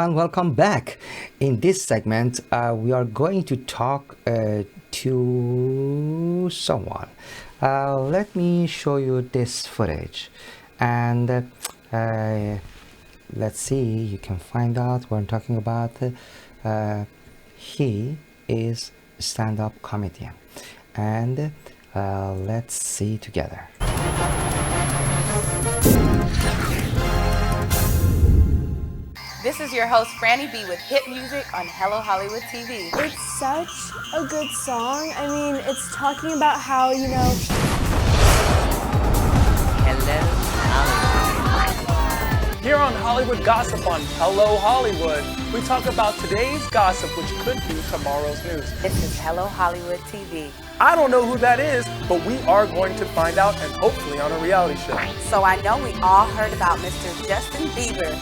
everyone, welcome back. In this segment, we are going to talk to someone. Let me show you this footage, and let's see, you can find out what I'm talking about. He is a stand-up comedian, and let's see together. This is your host, Franny B, with hit music on Hello Hollywood TV. It's such a good song. I mean, it's talking about how, you know... Hello Hollywood. Here on Hollywood Gossip on Hello Hollywood, we talk about today's gossip, which could be tomorrow's news. This is Hello Hollywood TV. I don't know who that is, but we are going to find out, and hopefully on a reality show. So I know we all heard about Mr. Justin Bieber.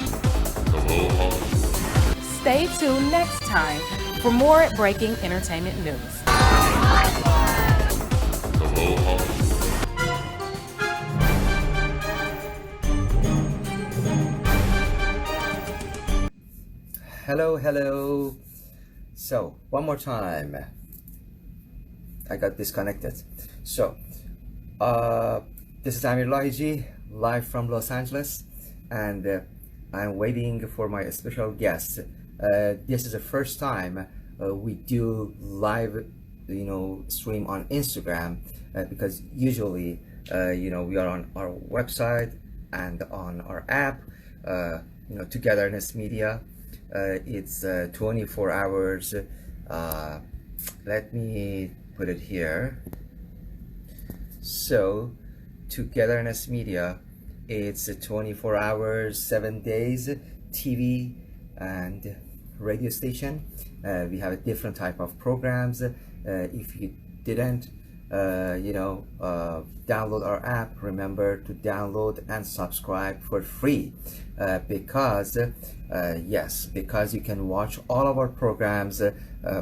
Stay tuned next time for more breaking entertainment news. Hello. So, one more time. I got disconnected. So, this is Amir Lahijy, live from Los Angeles, and I'm waiting for my special guest. This is the first time we do live, stream on Instagram, because usually, we are on our website and on our app, Togetherness Media. It's 24 hours. Let me put it here. So, Togetherness Media, it's 24 hours, 7 days, TV and radio station. We have a different type of programs. If you didn't, download our app, remember to download and subscribe for free, because you can watch all of our programs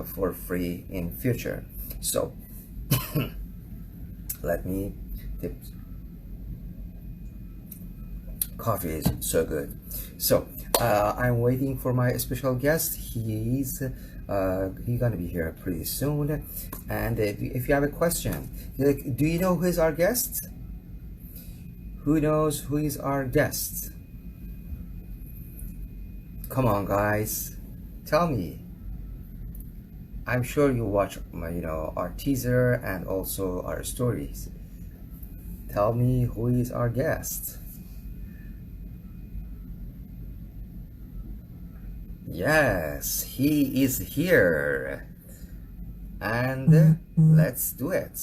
for free in future. So let me tip. Coffee is so good. So I'm waiting for my special guest. He's gonna be here pretty soon. And if you have a question, do you know who is our guest? Who knows who is our guest? Come on, guys, tell me. I'm sure you watch our teaser and also our stories. Tell me who is our guest. Yes, he is here, and let's do it.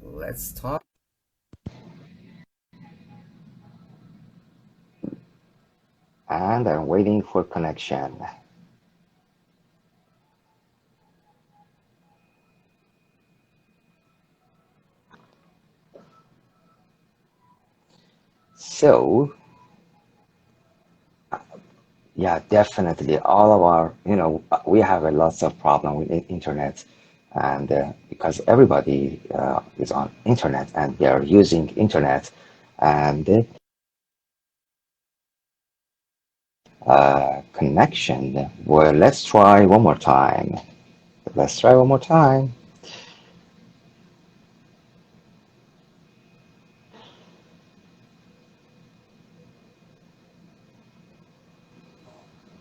Let's talk. And I'm waiting for connection. So, yeah, definitely. All of our, we have a lots of problem with internet, and because everybody is on internet and they are using internet, and connection. Well, let's try one more time.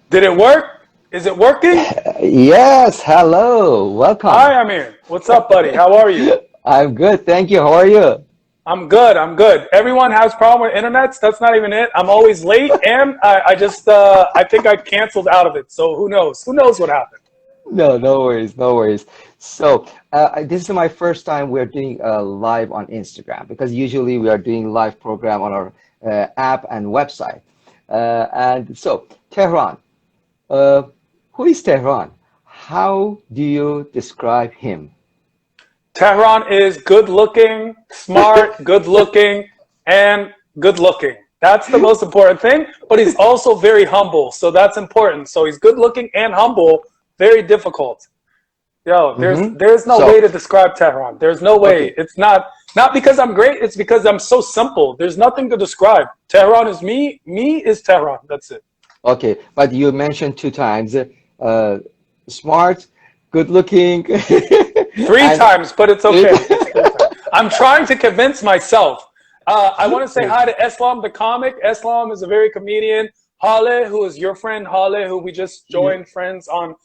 Did it work? Is it working? Yes, hello, welcome. Hi, Amir. What's up, buddy? How are you? I'm good, thank you. How are you? I'm good. Everyone has problem with internets. That's not even it. I'm always late, and I think I canceled out of it. So who knows? Who knows what happened? No worries. So this is my first time we're doing live on Instagram, because usually we are doing live program on our app and website. And so, Tehran. Who is Tehran? How do you describe him? Tehran is good looking, smart, good looking, and good looking. That's the most important thing, but he's also very humble, so that's important. So he's good looking and humble, very difficult. Yo, there's no way to describe Tehran. There's no way. Okay. It's not because I'm great, it's because I'm so simple. There's nothing to describe. Tehran is me is Tehran. That's it. Okay, but you mentioned two times smart, good looking, Three and times, but it's okay. It's three times. I'm trying to convince myself. I want to say hi to Eslam the comic. Eslam is a very comedian. Hale, who is your friend, Hale, who we just joined friends on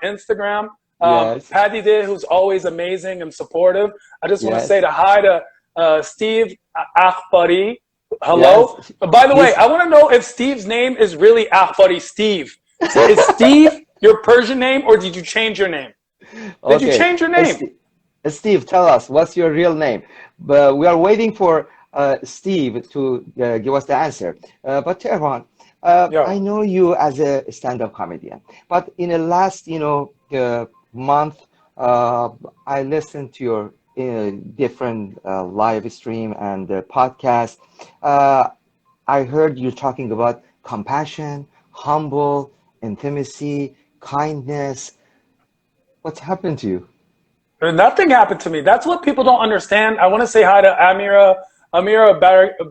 Instagram. yes, Paddy Day, who's always amazing and supportive. I just want to say yes, to hi to Steve Akhbari. Hello. yes. By the way, He's I want to know if Steve's name is really Akhbari Steve. Is Steve your Persian name, or did you change your name? Did you okay. change your name? Steve, tell us what's your real name. But we are waiting for Steve to give us the answer. But Tehran, I Yo. know you as a stand-up comedian, but in the last, month, uh, I listened to your different live stream and podcast. Uh, I heard you talking about compassion, humble, intimacy, kindness. What's happened to you? Nothing happened to me. That's what people don't understand. I want to say hi to Amira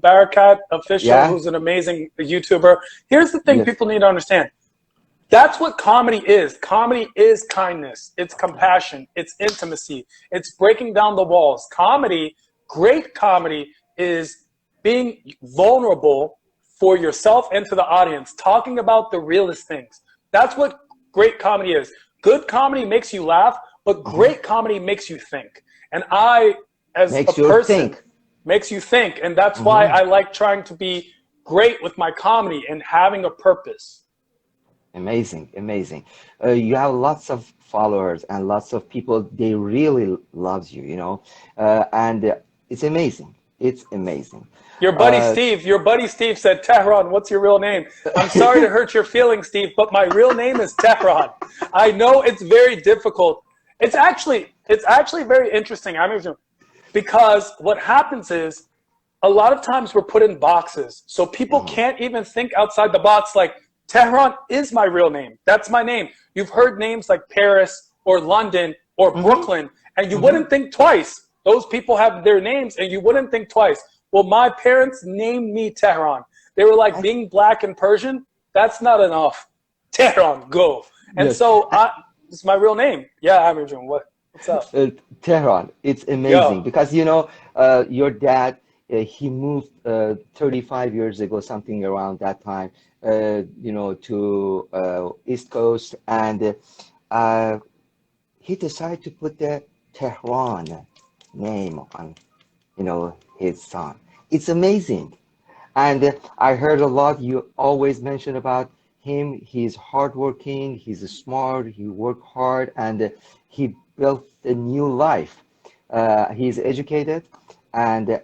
Barakat official, Yeah? who's an amazing YouTuber. Here's the thing Yes. people need to understand. That's what comedy is. Comedy is kindness. It's compassion. It's intimacy. It's breaking down the walls. Comedy, great comedy, is being vulnerable for yourself and to the audience, talking about the realest things. That's what great comedy is. Good comedy makes you laugh, but Mhm. great comedy makes you think. And I, as a Makes you person, think. makes you think. And that's why Hmm. I like trying to be great with my comedy and having a purpose. Amazing, amazing. You have lots of followers and lots of people, they really loves you, and it's amazing. It's amazing. Uh, Your buddy Steve said, Tehran, what's your real name? I'm sorry to hurt your feelings, Steve, but my real name is Tehran. I know it's very difficult. It's actually very interesting. Because what happens is a lot of times we're put in boxes. So people mhm, can't even think outside the box like Tehran is my real name. That's my name. You've heard names like Paris or London or mhm, Brooklyn, and you mhm. wouldn't think twice. Those people have their names, and you wouldn't think twice. Well, my parents named me Tehran. They were like, I, being black and Persian, that's not enough. Tehran, go. And yes. so it's my real name. Yeah, Amir, what's up? Uh, Tehran, it's amazing Yo. because your dad he moved 35 years ago, something around that time, to East Coast, and uh, he decided to put the Tehran name on his son. It's amazing. And I heard a lot you always mention about him. He's hardworking, he's smart, he worked hard, and he built a new life. He's educated, and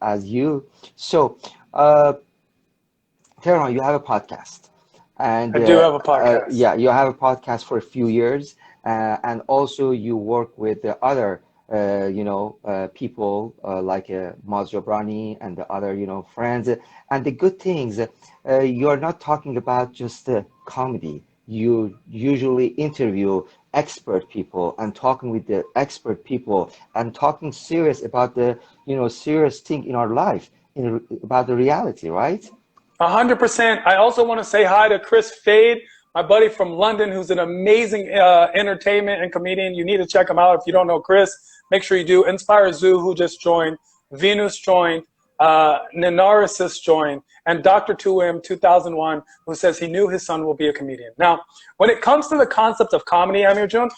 as you. So, Tehran, you have a podcast, and I do have a podcast. yeah, you have a podcast for a few years, and also you work with the other, people like Maz Jobrani and the other, friends. And the good things, you're not talking about just comedy. You usually interview expert people and talking with the expert people and talking serious about the, serious thing in our life, about the reality, right? 100%. I also want to say hi to Chris Fade, my buddy from London, who's an amazing entertainment and comedian. You need to check him out if you don't know Chris. Make sure you do. Inspire Zoo, who just joined, Venus joined, Ninarisis joined, and Dr. Tuim 2001, who says he knew his son will be a comedian. Now, when it comes to the concept of comedy, Amir Jun,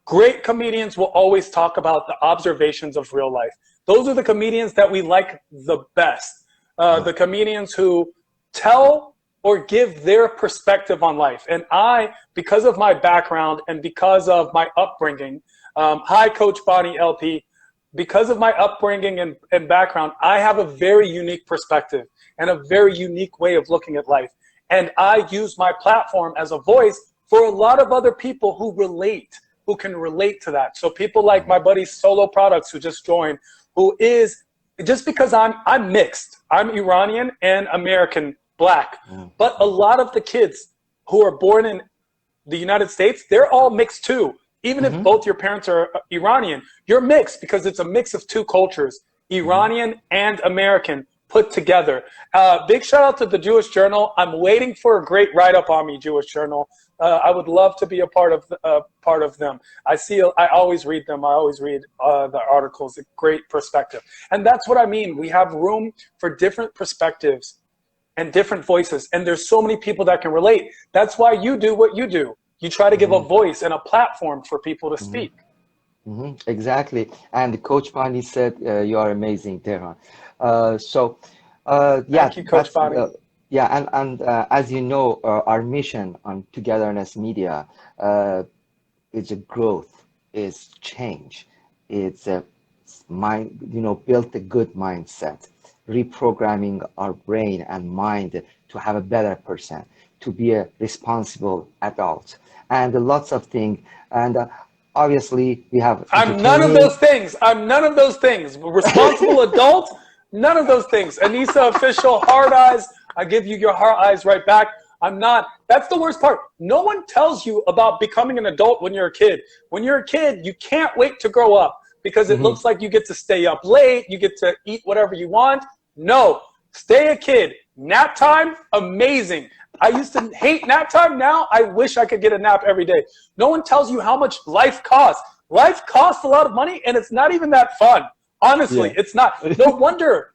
great comedians will always talk about the observations of real life. Those are the comedians that we like the best. The comedians who tell or give their perspective on life. And I, because of my background and because of my upbringing, hi, Coach Bonnie LP, because of my upbringing and background, I have a very unique perspective and a very unique way of looking at life. And I use my platform as a voice for a lot of other people who can relate to that. So people like my buddy Solo Products, who just joined, who is, just because I'm mixed, I'm Iranian and American black, but a lot of the kids who are born in the United States, they're all mixed too. Even if Mm-hmm. both your parents are Iranian, you're mixed because it's a mix of two cultures, Iranian and American, put together. Big shout out to the Jewish Journal. I'm waiting for a great write-up on me, Jewish Journal. I would love to be a part of them. I always read them. I always read the articles. A great perspective. And that's what I mean. We have room for different perspectives and different voices. And there's so many people that can relate. That's why you do what you do. You try to give a voice and a platform for people to speak. Exactly. And Coach Pani said, you are amazing, Tehran. Thank you, Coach Pani. And as you know, our mission on Togetherness Media is a growth, is change, it's a mind, build a good mindset, reprogramming our brain and mind to have a better person, to be a responsible adult, and lots of things. And obviously, we have. I'm none of those things. I'm none of those things. Responsible adult. None of those things. Anissa official, hard eyes. I give you your hard eyes right back. I'm not. That's the worst part. No one tells you about becoming an adult when you're a kid. When you're a kid, you can't wait to grow up because it looks like you get to stay up late. You get to eat whatever you want. No, stay a kid. Nap time, amazing. I used to hate nap time. Now I wish I could get a nap every day. No one tells you how much life costs. Life costs a lot of money and it's not even that fun. Honestly, it's not. No wonder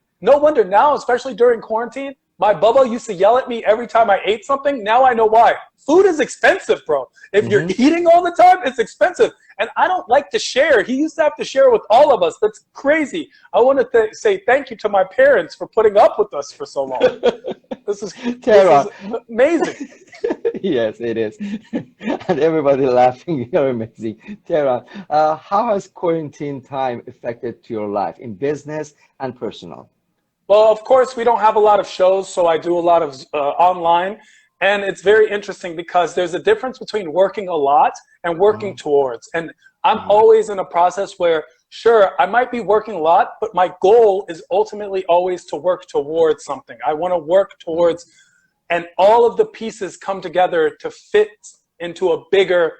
now, especially during quarantine, my Bubba used to yell at me every time I ate something. Now I know why. Food is expensive, bro. If you're eating all the time, it's expensive. And I don't like to share. He used to have to share with all of us. That's crazy. I want to say thank you to my parents for putting up with us for so long. This is amazing. Yes, it is. And everybody laughing. You're amazing. Tehran, how has quarantine time affected to your life in business and personal? Well, of course, we don't have a lot of shows, so I do a lot of online. And it's very interesting because there's a difference between working a lot and working towards. And I'm always in a process where, sure, I might be working a lot, but my goal is ultimately always to work towards something. I want to work towards, and all of the pieces come together to fit into a bigger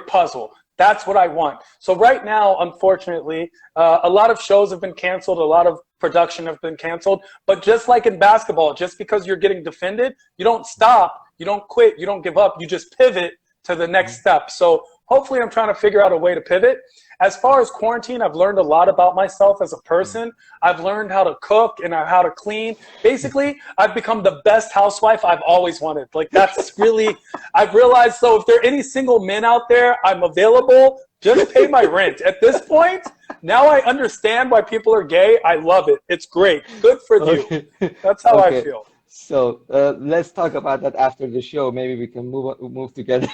puzzle. That's what I want. So right now, unfortunately, a lot of shows have been canceled. A lot of production have been canceled. But just like in basketball, just because you're getting defended, you don't stop, you don't quit, you don't give up. You just pivot to the next step. So hopefully I'm trying to figure out a way to pivot. As far as quarantine, I've learned a lot about myself as a person. I've learned how to cook and how to clean. Basically, I've become the best housewife I've always wanted. Like that's really, I've realized, so if there are any single men out there, I'm available. Just pay my rent. At this point, now I understand why people are gay. I love it. It's great. Good for you. That's how I feel. So let's talk about that after the show. Maybe we can move together.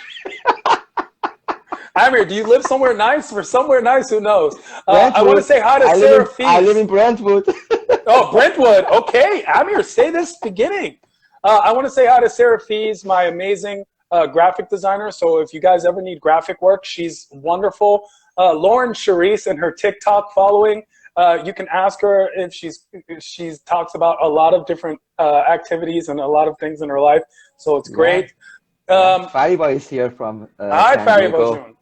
Amir, do you live somewhere nice? For somewhere nice, who knows? I want to say hi to Sarah Fees. I live in Brentwood. Oh, Brentwood. Okay, Amir, say this beginning. I want to say hi to Sarah Fees, my amazing graphic designer. So if you guys ever need graphic work, she's wonderful. Lauren Charisse and her TikTok following. You can ask her if she talks about a lot of different activities and a lot of things in her life. So it's great. Fariba is here from hi, Fariba June.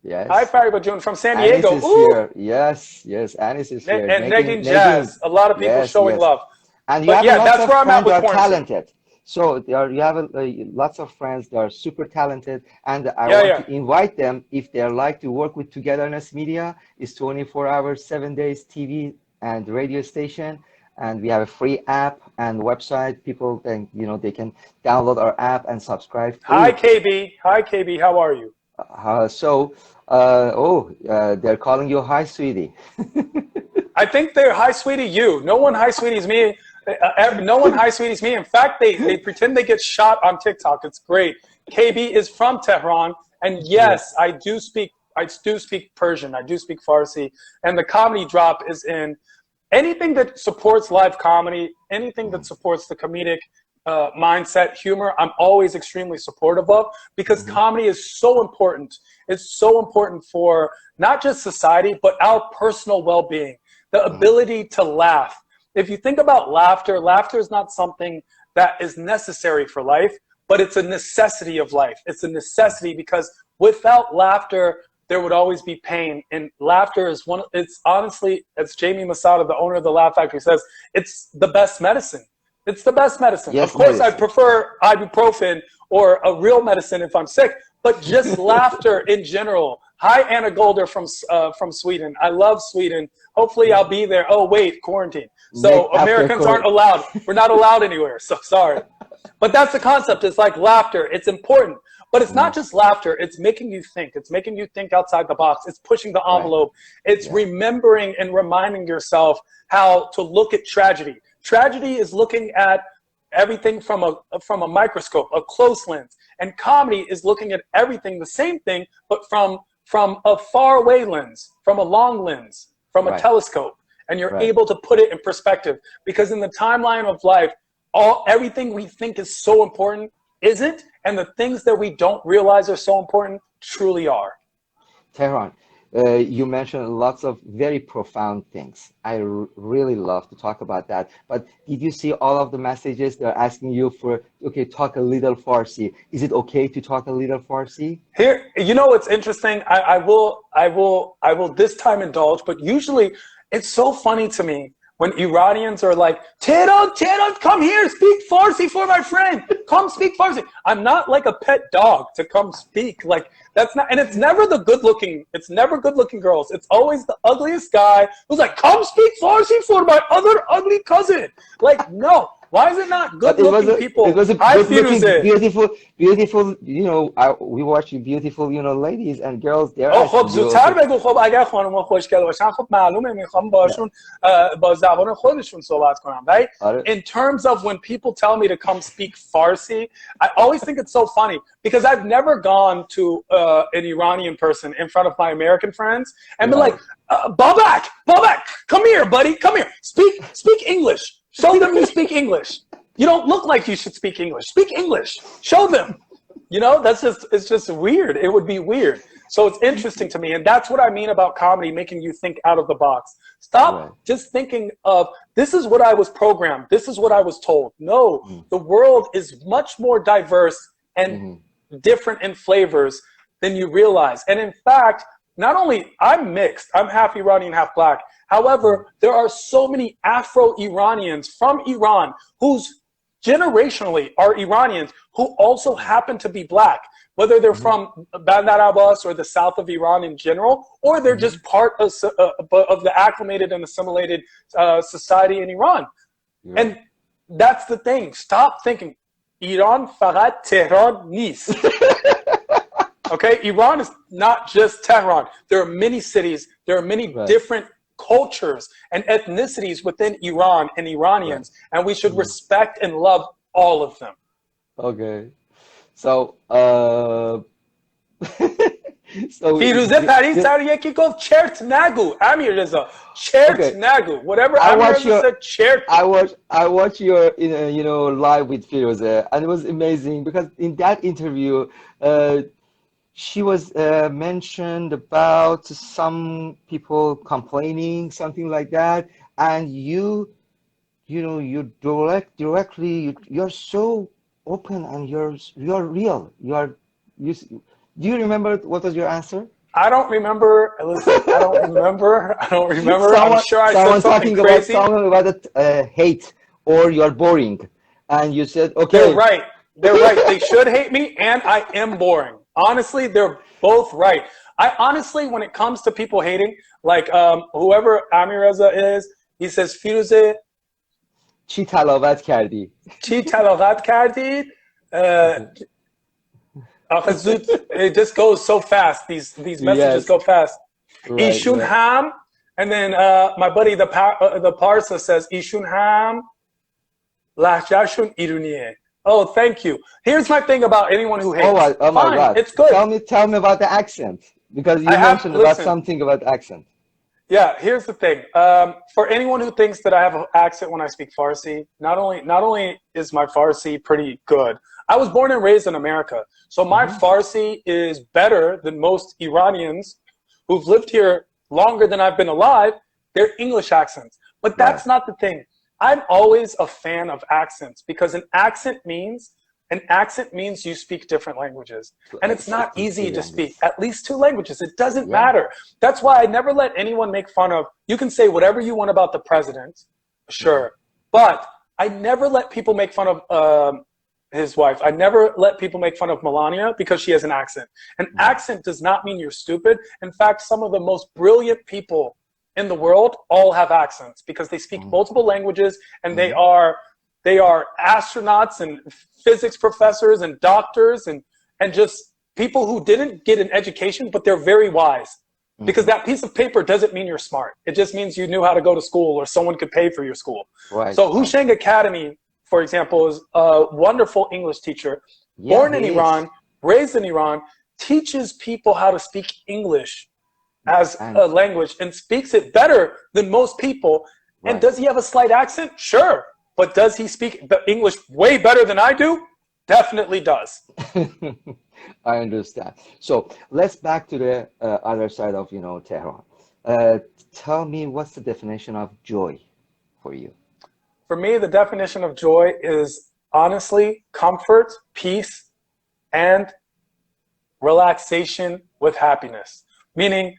Yes. Hi, Fariba June from San Diego. Anis is here. Yes, Anis is here. And Negin Jazz. A lot of people showing love. And you have lots of friends that are talented. So you have lots of friends that are super talented, and I want to invite them if they like to work with Togetherness Media. It's 24 hours, 7 days TV and radio station, and we have a free app and website. People can they can download our app and subscribe. Hi KB. Hi KB. How are you? They're calling you hi, sweetie. I think they're hi, sweetie, you. No one hi, sweeties me. No one hi, sweeties me. In fact, they pretend they get shot on TikTok. It's great. KB is from Tehran, and yes, I do speak Persian. I do speak Farsi, and the comedy drop is in anything that supports live comedy, anything that supports the comedic mindset, humor, I'm always extremely supportive of, because comedy is so important. It's so important for not just society, but our personal well-being, the ability to laugh. If you think about laughter, laughter is not something that is necessary for life, but it's a necessity of life. It's a necessity because without laughter, there would always be pain. And laughter is it's honestly, as Jamie Masada, the owner of the Laugh Factory, says, it's the best medicine. It's the best medicine. Yes, of course, I medicine. prefer ibuprofen or a real medicine if I'm sick, but just laughter in general. Hi, Anna Golder from Sweden. I love Sweden. Hopefully I'll be there. Oh, wait, quarantine. So Americans aren't allowed. We're not allowed anywhere. So sorry. But that's the concept. It's like laughter. It's important. But it's not just laughter. It's making you think. It's making you think outside the box. It's pushing the envelope. It's remembering and reminding yourself how to look at tragedy. Tragedy is looking at everything from a microscope, a close lens. And comedy is looking at everything, the same thing, but from a far away lens, from a long lens, from a telescope. And you're able to put it in perspective. Because in the timeline of life, everything we think is so important isn't, and the things that we don't realize are so important truly are. Tehran, you mentioned lots of very profound things. I really love to talk about that. But did you see all of the messages? They're asking you for, okay, talk a little Farsi. Is it okay to talk a little Farsi? Here, you know what's interesting? I will this time indulge, but usually it's so funny to me when Iranians are like, Tehran, come here, speak Farsi for my friend. Come speak Farsi. I'm not like a pet dog to come speak. Like, that's not, and it's never it's never good looking girls. It's always the ugliest guy who's like, come speak Farsi for my other ugly cousin. Like, no. Why is it not good looking people? It was a good looking, beautiful, you know, we watch beautiful, you know, ladies and girls there. خب زودتر بگو. خب اگر خانم‌ها خوشگل باشن خب معلومه میخوام باشون با زبان خودشون صحبت کنم, right? In terms of when people tell me to come speak Farsi, I always think it's so funny because I've never gone to an Iranian person in front of my American friends and been like, Babak, come here, buddy, come here, speak English. Show them you speak English. You don't look like you should speak English. Speak English. Show them. You know, it's just weird. It would be weird. So it's interesting to me. And that's what I mean about comedy, making you think out of the box. Stop just thinking of, this is what I was programmed. This is what I was told. No, the world is much more diverse and different in flavors than you realize. And in fact, not only, I'm mixed. I'm half Iranian, half black. However, there are so many Afro-Iranians from Iran who's generationally are Iranians who also happen to be black, whether they're from Bandar Abbas or the south of Iran in general, or they're just part of the acclimated and assimilated society in Iran. And that's the thing. Stop thinking, Iran faqat Tehran nist. Okay, Iran is not just Tehran. There are many cities, there are many different cultures and ethnicities within Iran and Iranians, and we should respect and love all of them. Okay, so فیروزه پرید سر یکی گفت چرت نگو امیر رضا چرت نگو whatever Amir Reza said چرت. I watch your you know live with Firuze, and it was amazing because in that interview she was mentioned about some people complaining, something like that, and you know, you directly, you're so open and you're real. Do you remember what was your answer? I don't remember. Listen, I don't remember. I'm sure I said something talking crazy. About hate or you're boring, and you said, okay. They're right. They should hate me, and I am boring. Honestly, they're both right. I honestly, when it comes to people hating, like whoever Amir Reza is, he says, Firuze, چی تلاوت کردی؟ چی تلاوت کردید؟ It just goes so fast. These messages go fast. Ishun ham, and then my buddy the Parsa says Ishun ham, lahjashun iruniye. Oh, thank you. Here's my thing about anyone who hates. Oh my God! It's good. Tell me about the accent, because you mentioned about something about accent. Yeah, here's the thing. For anyone who thinks that I have an accent when I speak Farsi, not only is my Farsi pretty good. I was born and raised in America, so my Farsi is better than most Iranians who've lived here longer than I've been alive. They're English accents, but that's not the thing. I'm always a fan of accents because an accent means An accent means you speak different languages. And it's not easy to speak languages. at least 2 languages. It doesn't Yeah. matter. That's why I never let anyone make fun of, you can say whatever you want about the president, sure. But I never let people make fun of his wife. I never let people make fun of Melania because she has an accent. An accent does not mean you're stupid. In fact, some of the most brilliant people in the world all have accents because they speak multiple languages, and they are astronauts and physics professors and doctors and just people who didn't get an education, but they're very wise. Because that piece of paper doesn't mean you're smart. It just means you knew how to go to school or someone could pay for your school. Right. So Husheng Academy, for example, is a wonderful English teacher, born in Iran, raised in Iran, teaches people how to speak English as a language and speaks it better than most people. And does he have a slight accent? Sure. But does he speak the English way better than I do? Definitely does. I understand. So let's back to the other side of, Tehran. Tell me, what's the definition of joy for you? For me, the definition of joy is honestly comfort, peace, and relaxation with happiness. Meaning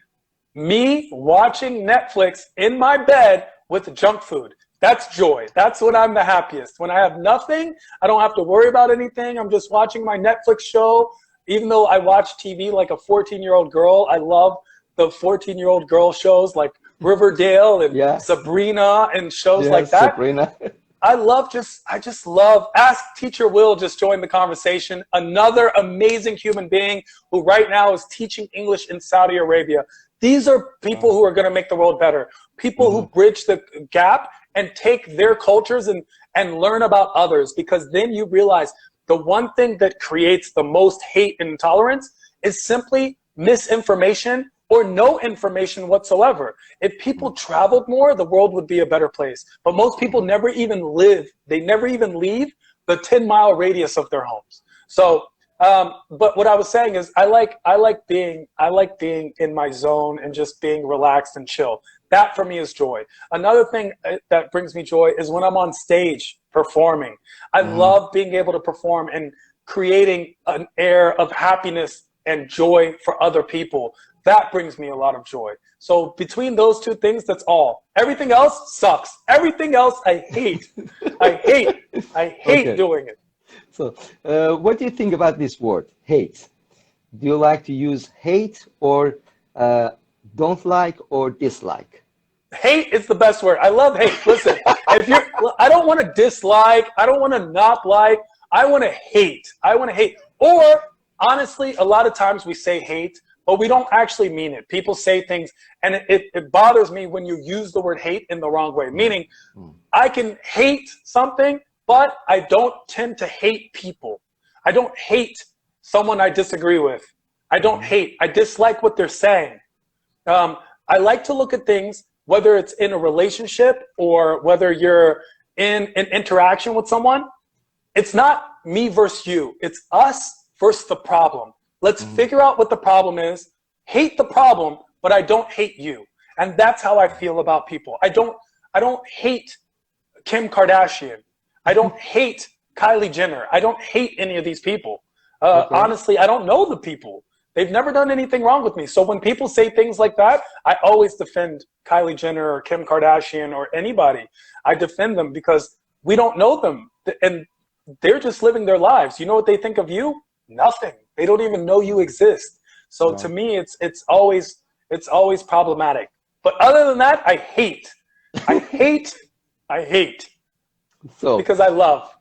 me watching Netflix in my bed with junk food. That's joy. That's when I'm the happiest. When I have nothing, I don't have to worry about anything. I'm just watching my Netflix show. Even though I watch TV like a 14-year-old girl, I love the 14-year-old girl shows like Riverdale and Sabrina and shows like that. Sabrina. I just love, ask Teacher Will just joined the conversation. Another amazing human being who right now is teaching English in Saudi Arabia. These are people who are going to make the world better. People who bridge the gap and take their cultures and learn about others, because then you realize the one thing that creates the most hate and intolerance is simply misinformation or no information whatsoever. If people traveled more, the world would be a better place. But most people never even live. They never even leave the 10-mile radius of their homes. So, but what I was saying is I like being in my zone and just being relaxed and chill. That for me is joy. Another thing that brings me joy is when I'm on stage performing. I love being able to perform and creating an air of happiness and joy for other people. That brings me a lot of joy. So between those 2 things, that's all. Everything else sucks. Everything else I hate. I hate doing it. So what do you think about this word, hate? Do you like to use hate or don't like or dislike? Hate is the best word. I love hate. Listen, I don't want to dislike. I don't want to not like. I want to hate. I want to hate. Or honestly, a lot of times we say hate, but we don't actually mean it. People say things, and it bothers me when you use the word hate in the wrong way. Meaning, I can hate something, but I don't tend to hate people. I don't hate someone I disagree with. I don't hate. I dislike what they're saying. I like to look at things, whether it's in a relationship or whether you're in an interaction with someone. It's not me versus you. It's us versus the problem. Let's figure out what the problem is, hate the problem, but I don't hate you. And that's how I feel about people. I don't hate Kim Kardashian. I don't hate Kylie Jenner. I don't hate any of these people. Honestly, I don't know the people. They've never done anything wrong with me. So when people say things like that, I always defend Kylie Jenner or Kim Kardashian or anybody. I defend them because we don't know them. And they're just living their lives. You know what they think of you? Nothing. They don't even know you exist. So to me, it's always problematic. But other than that, I hate. I hate. So because I love.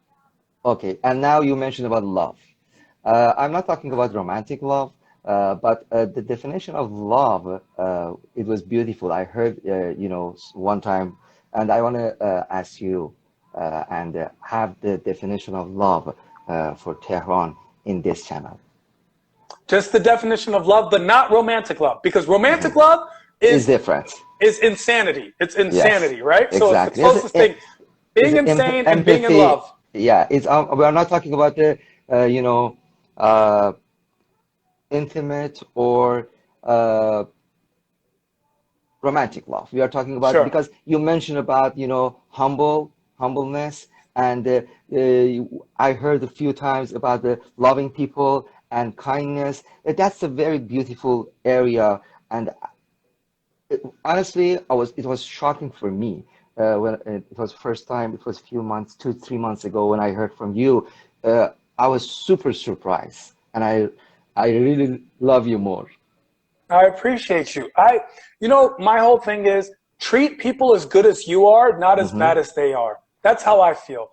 Okay, and now you mentioned about love. I'm not talking about romantic love, but the definition of love, it was beautiful. I heard, one time, and I want to ask you and have the definition of love for Tehran in this channel. Just the definition of love, but not romantic love, because romantic love is different. Is insanity. It's insanity, yes, right? Exactly. So it's the closest thing. Being insane and being in love. Yeah, it's we are not talking about the intimate or romantic love. We are talking about because you mentioned about humbleness And I heard a few times about the loving people and kindness. That's a very beautiful area. And honestly, it was shocking for me when it was first time. It was a few months, 2, 3 months ago when I heard from you. I was super surprised, and I really love you more. I appreciate you. You know, my whole thing is treat people as good as you are, not as Hmm. bad as they are. That's how I feel.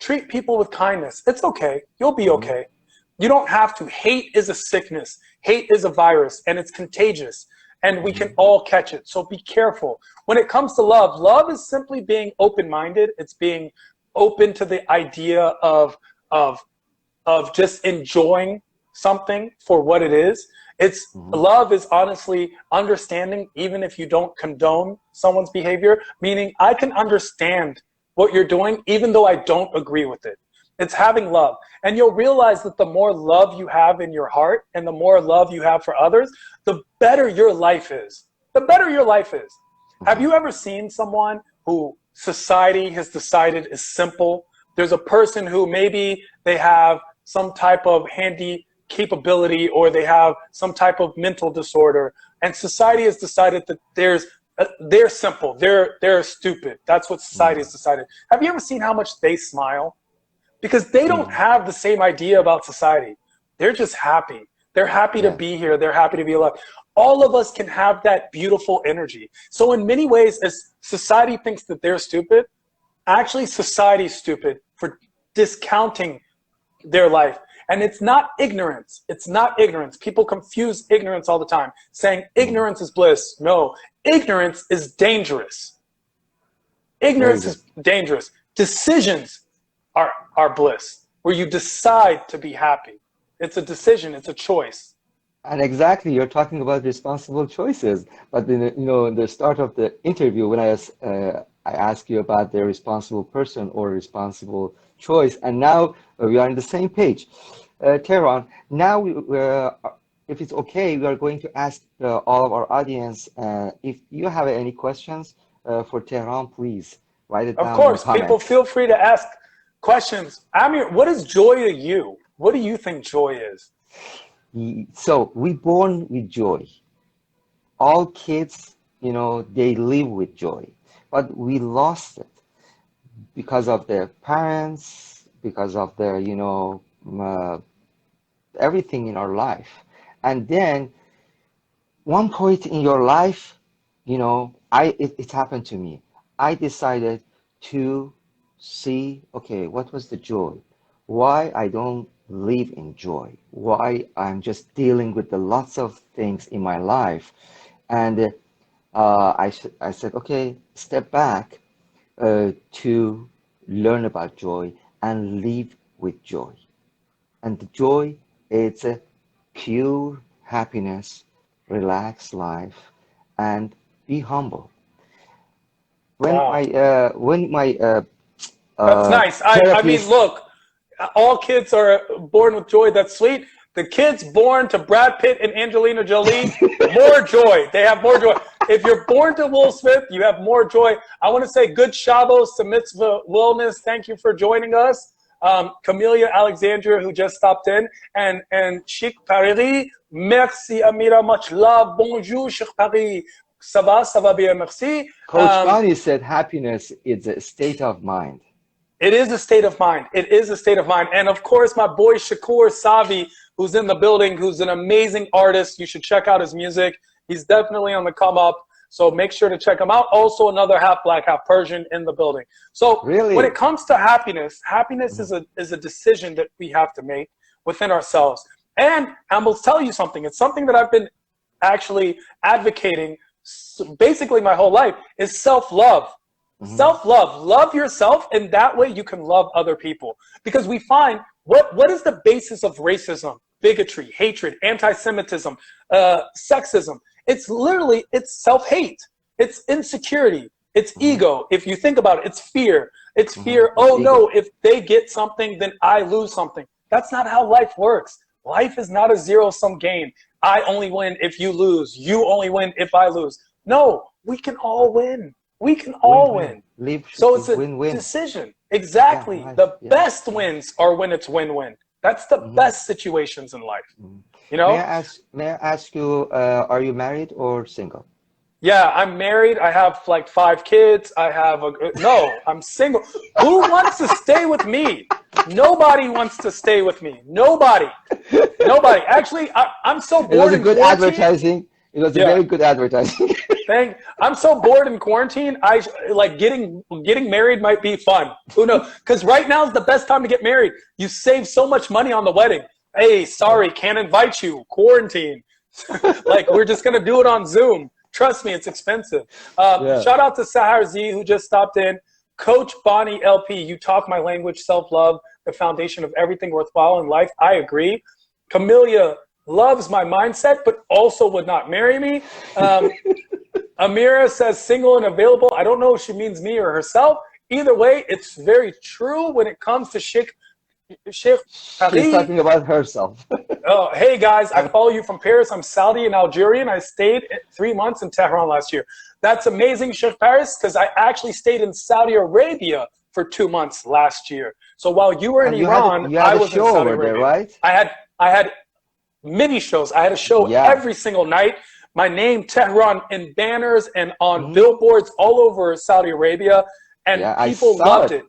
Treat people with kindness. It's okay. You'll be Hmm. okay. You don't have to. Hate is a sickness. Hate is a virus, and it's contagious, and we can Hmm. all catch it. So be careful. When it comes to love, love is simply being open-minded. It's being open to the idea of just enjoying something for what it is. It's Hmm. love is honestly understanding, even if you don't condone someone's behavior, meaning I can understand what you're doing, even though I don't agree with it. It's having love. And you'll realize that the more love you have in your heart and the more love you have for others, the better your life is. The better your life is. Have Hmm. you ever seen someone who society has decided is simple? There's a person who maybe they have some type of handy capability or they have some type of mental disorder, and society has decided that they're simple, they're stupid. That's what society has decided. Have you ever seen how much they smile? Because they don't Hmm. have the same idea about society. They're just happy. They're happy to Yeah. be here. They're happy to be alive. All of us can have that beautiful energy. So in many ways, as society thinks that they're stupid, actually society's stupid for discounting their life. And it's not ignorance. It's not ignorance. People confuse ignorance all the time, saying Hmm. ignorance is bliss. No, ignorance is dangerous. Very Ignorance good. is dangerous. Decisions are bliss, where you decide to be happy. It's a decision, it's a choice. And exactly, you're talking about responsible choices. But in in the start of the interview, when I asked you about the responsible person or responsible choice, and now we are on the same page. Tehran, now if it's okay, we are going to ask all of our audience if you have any questions for Tehran, please write it Of down in the course, people comments. feel free to ask questions. Amir, what is joy to you? What do you think joy is? So we born with joy. All kids, they live with joy, but we lost it because of their parents, because of their, everything in our life. And then one point in your life, it happened to me. I decided to see, okay, what was the joy? Why I don't live in joy? Why I'm just dealing with the lots of things in my life? And I said, okay, step back to learn about joy and live with joy. And the joy is a pure happiness, relaxed life, and be humble. Wow. When my That's nice. I mean, therapist, look, all kids are born with joy. That's sweet. The kids born to Brad Pitt and Angelina Jolie, more joy. They have more joy. If you're born to Will Smith, you have more joy. I want to say good Shabbos to Mitzvah Wellness. Thank you for joining us. Camelia Alexandria, who just stopped in, and Chic Paris. Merci, Amira. Much love. Bonjour, Chic Paris. Ça va bien, merci. Coach Bonnie said happiness is a state of mind. It is a state of mind. It is a state of mind. And of course, my boy Shakur Savi, who's in the building, who's an amazing artist. You should check out his music. He's definitely on the come up. So make sure to check him out. Also, another half black, half Persian in the building. So when it Really? comes to happiness, happiness is a decision that we have to make within ourselves. And I will tell you something. It's something that I've been actually advocating basically my whole life is self-love. Hmm. Self-love. Love yourself, and that way you can love other people. Because we find what is the basis of racism, bigotry, hatred, anti-Semitism, sexism? It's literally, it's self-hate. It's insecurity. It's Hmm. ego. If you think about it, it's fear. It's Hmm. fear, It's oh no, ego. if they get something, then I lose something. That's not how life works. Life is not a zero-sum game. I only win if you lose. You only win if I lose. No, we can all win. We can all Win-win. win. Live should So be it's a win-win. decision. Yeah, Exactly. right. The Yeah. best wins are when it's win-win. That's the best situations in life. You know? May I ask you, are you married or single? Yeah, I'm married. I have like 5 kids. I have no, I'm single. Who wants to stay with me? Nobody wants to stay with me. Nobody. Nobody. Actually, I'm so It was bored a in good quarantine. advertising. It was a Yeah. very good advertising. I'm so bored in quarantine. I like getting married might be fun. Who knows? Because right now is the best time to get married. You save so much money on the wedding. Hey, sorry, can't invite you. Quarantine. Like we're just gonna do it on Zoom. Trust me, it's expensive. Yeah. Shout out to Sahar Z who just stopped in. Coach Bonnie LP, you talk my language, self-love, the foundation of everything worthwhile in life. I agree. Camellia loves my mindset, but also would not marry me. Amira says single and available. I don't know if she means me or herself. Either way, it's very true when it comes to Sheikh She's Paris. talking about herself. Oh, hey guys, I follow you from Paris. I'm Saudi and Algerian. I stayed 3 months in Tehran last year. That's amazing, Sheikh Paris, because I actually stayed in Saudi Arabia for 2 months last year. So while you were in And Iran, you had I a was in show Saudi over there, Arabia. right? I had mini shows. I had a show every single night. My name, Tehran, in banners and on billboards all over Saudi Arabia, and people loved it.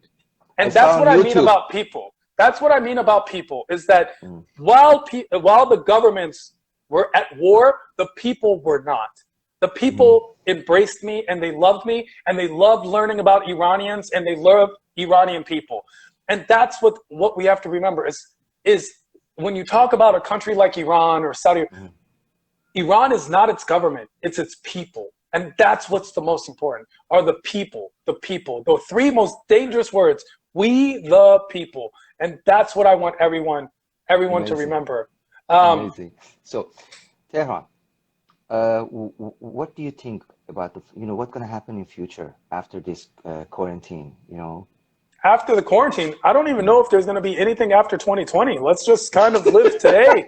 And that's what I mean about people. That's what I mean about people is that while the governments were at war, the people were not. The people embraced me and they loved me and they loved learning about Iranians and they loved Iranian people. And that's what we have to remember is when you talk about a country like Iran or Saudi, Iran is not its government, it's its people. And that's what's the most important, are the people, the 3 most dangerous words, we the people. And that's what I want everyone to remember. Amazing. So, Tehran, what do you think about what's going to happen in future after this quarantine, After the quarantine, I don't even know if there's going to be anything after 2020. Let's just kind of live today.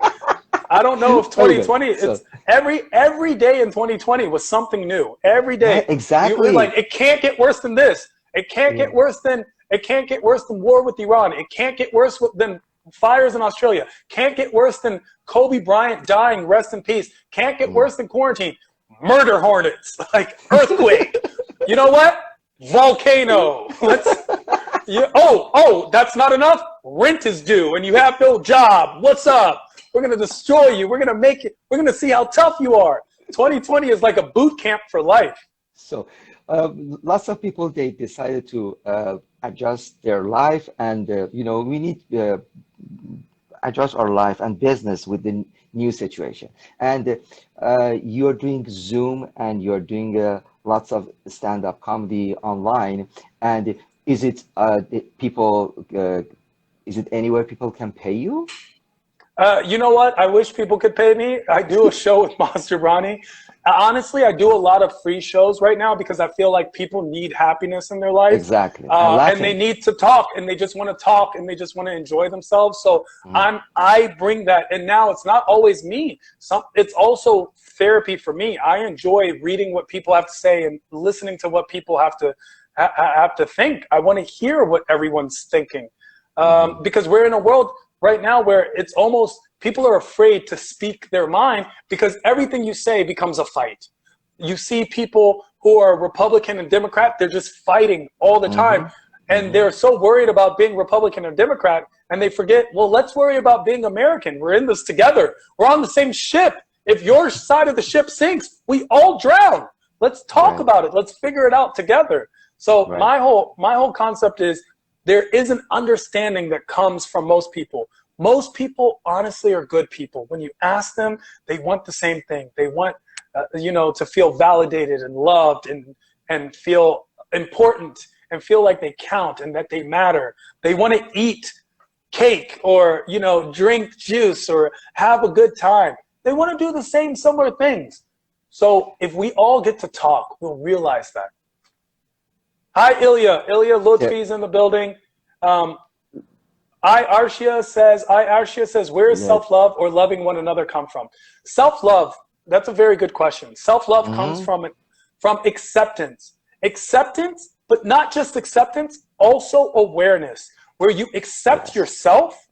I don't know if 2020 it's every day in 2020 was something new. Every day. Yeah, exactly. Like it can't get worse than this. It can't get worse than war with Iran. It can't get worse than fires in Australia. Can't get worse than Kobe Bryant dying, rest in peace. Can't get worse than quarantine. Murder hornets, like earthquake. You know what? Volcano. That's not enough? Rent is due and you have no job. What's up? We're going to destroy you. We're going to make it. We're going to see how tough you are. 2020 is like a boot camp for life. So lots of people, they decided to adjust their life and, we need to adjust our life and business with the new situation. And you're doing Zoom and you're doing lots of stand-up comedy online. And is it is it anywhere people can pay you? You know what? I wish people could pay me. I do a show with Monster Brownie. Honestly, I do a lot of free shows right now because I feel like people need happiness in their life. Exactly. And they need to talk and they just want to talk and they just want to enjoy themselves. So I bring that. And now it's not always me. It's also therapy for me. I enjoy reading what people have to say and listening to what people have to think. I want to hear what everyone's thinking. Because we're in a world right now where it's almost people are afraid to speak their mind because everything you say becomes a fight. You see people who are Republican and Democrat, they're just fighting all the time. And they're so worried about being Republican or Democrat and they forget, well, let's worry about being American. We're in this together. We're on the same ship. If your side of the ship sinks, we all drown. Let's talk about it. Let's figure it out together. So my whole concept is there is an understanding that comes from most people. Most people honestly are good people. When you ask them, they want the same thing. They want, to feel validated and loved and feel important and feel like they count and that they matter. They want to eat cake or, drink juice or have a good time. They want to do the same similar things. So if we all get to talk, we'll realize that. Hi, Ilya. Ilya Lutfi's in the building. Arshia says, where is self-love or loving one another come from? Self-love, that's a very good question. Self-love comes from acceptance. Acceptance, but not just acceptance, also awareness, where you accept yourself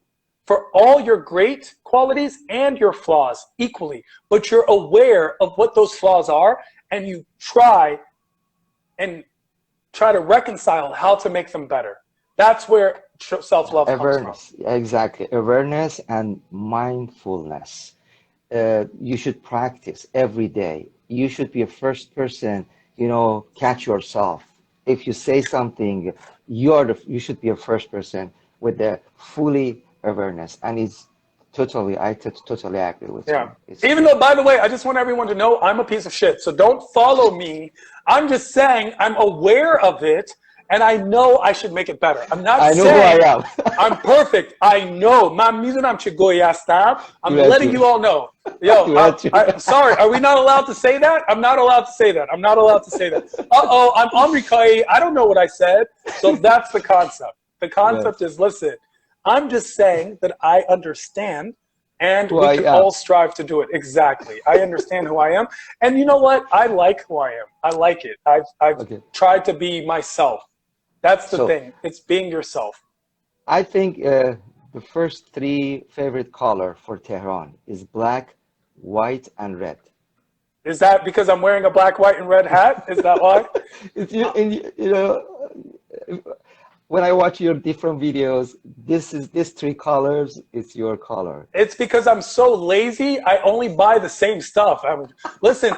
for all your great qualities and your flaws equally, but you're aware of what those flaws are, and you try to reconcile how to make them better. That's where self-love comes Awareness, from. exactly. Awareness and mindfulness. You should practice every day. You should be a first person, catch yourself. If you say something, you should be a first person with the fully awareness. And I totally agree with Yeah. you. Even though, by the way, I just want everyone to know I'm a piece of shit. So don't follow me. I'm just saying I'm aware of it, and I know I should make it better. I'm not saying who I am. I'm perfect. I know. I'm letting you all know. Yo, I'm sorry. Are we not allowed to say that? I'm not allowed to say that. I'm not allowed to say that. Uh-oh, I'm Amir. I don't know what I said. So that's the concept. The concept is, listen, I'm just saying that I understand, and we can all strive to do it. Exactly. I understand who I am. And you know what? I like who I am. I like it. I've tried to be myself. That's the thing. It's being yourself. I think the first three favorite color for Tehran is black, white, and red. Is that because I'm wearing a black, white, and red hat? Is that why? When I watch your different videos, this three colors is your color. It's because I'm so lazy. I only buy the same stuff. Listen,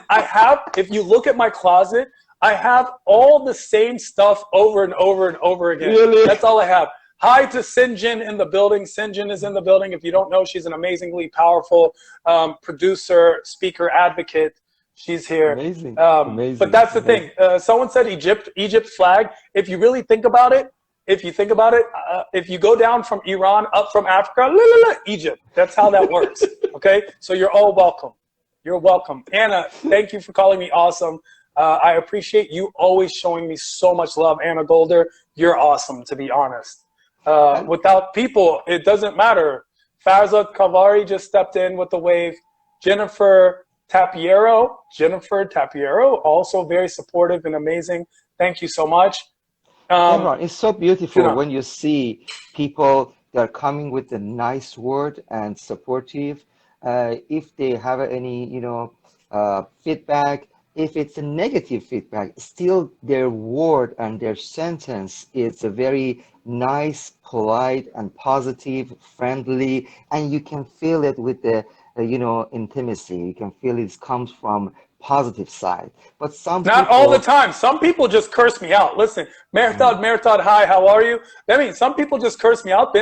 if you look at my closet, I have all the same stuff over and over and over again. Really? That's all I have. Hi to Sinjin in the building. Sinjin is in the building. If you don't know, she's an amazingly powerful producer, speaker, advocate. She's here. Amazing. Amazing. But that's the thing. Someone said Egypt's flag. If you really think about it, if you go down from Iran, up from Africa, Egypt. That's how that works. Okay? So you're all welcome. You're welcome. Anna, thank you for calling me awesome. I appreciate you always showing me so much love. Anna Golder, you're awesome, to be honest. Without people, it doesn't matter. Farzad Kavari just stepped in with the wave. Jennifer Tapiero, also very supportive and amazing. Thank you so much. It's so beautiful when you see people that are coming with a nice word and supportive. If they have any, feedback, if it's a negative feedback, still their word and their sentence is a very nice, polite, and positive, friendly, and you can feel it with the, intimacy. You can feel it comes from positive side. But not all the time. Some people just curse me out. Listen, Mertad, hi, how are you? I mean, some people just curse me out.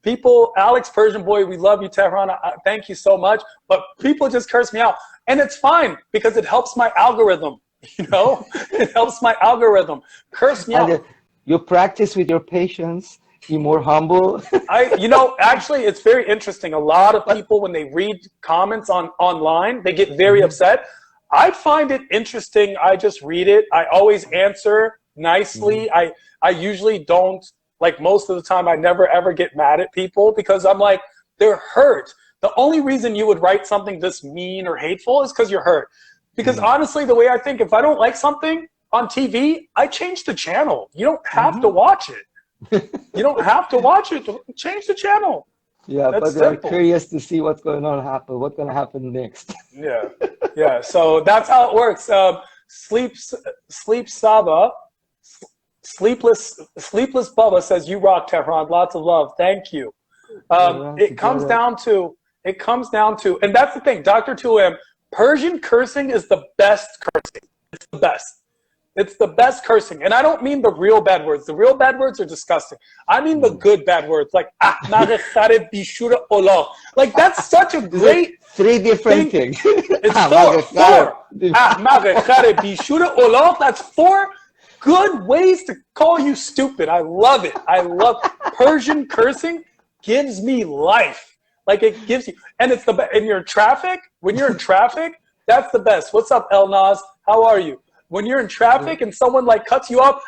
People, Alex, Persian boy, we love you, Tehran. Thank you so much. But people just curse me out. And it's fine because it helps my algorithm. It helps my algorithm. Curse me out. You practice with your patience. Be more humble. Actually, it's very interesting. A lot of people, when they read comments online, they get very upset. I find it interesting. I just read it. I always answer nicely. I usually don't, like most of the time, I never ever get mad at people because I'm like, they're hurt. The only reason you would write something this mean or hateful is because you're hurt. Because honestly, the way I think, if I don't like something on TV, I change the channel. You don't have to watch it. You don't have to watch it. Change the channel. Yeah, that's but they're curious to see what's going to happen next. Yeah. So that's how it works. Sleep Saba, sleepless Bubba says you rock, Tehran. Lots of love. Thank you. It comes down to, and that's the thing, Dr. 2M, Persian cursing is the best cursing. It's the best. It's the best cursing. And I don't mean the real bad words. The real bad words are disgusting. I mean the good bad words, like like that's such a great three different things. It's four. That's four good ways to call you stupid. I love it. I love Persian cursing gives me life. Like it gives you, and it's the best. In your traffic, when you're in traffic, that's the best. What's up, El Nas? How are you? When you're in traffic and someone like cuts you off,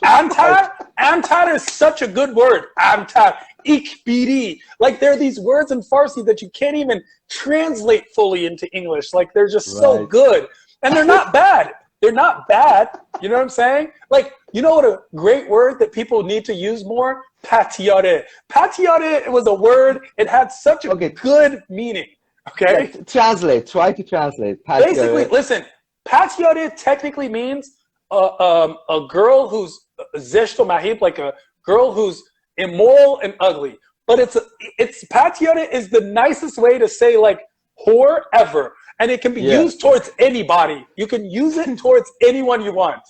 Antar is such a good word. Antar, ikbiri. Like there are these words in Farsi that you can't even translate fully into English. Like they're just so good, and they're not bad. They're not bad. You know what I'm saying? Like, you know what a great word that people need to use more? Patiyare. Patiyare was a word. It had such a good meaning. Okay. Yeah, translate. Try to translate. Patiyare. Basically, listen. Patiyare technically means a girl who's zeshto mahib, like a girl who's immoral and ugly. But it's patiyare is the nicest way to say like whore ever. And it can be used towards anybody. You can use it towards anyone you want.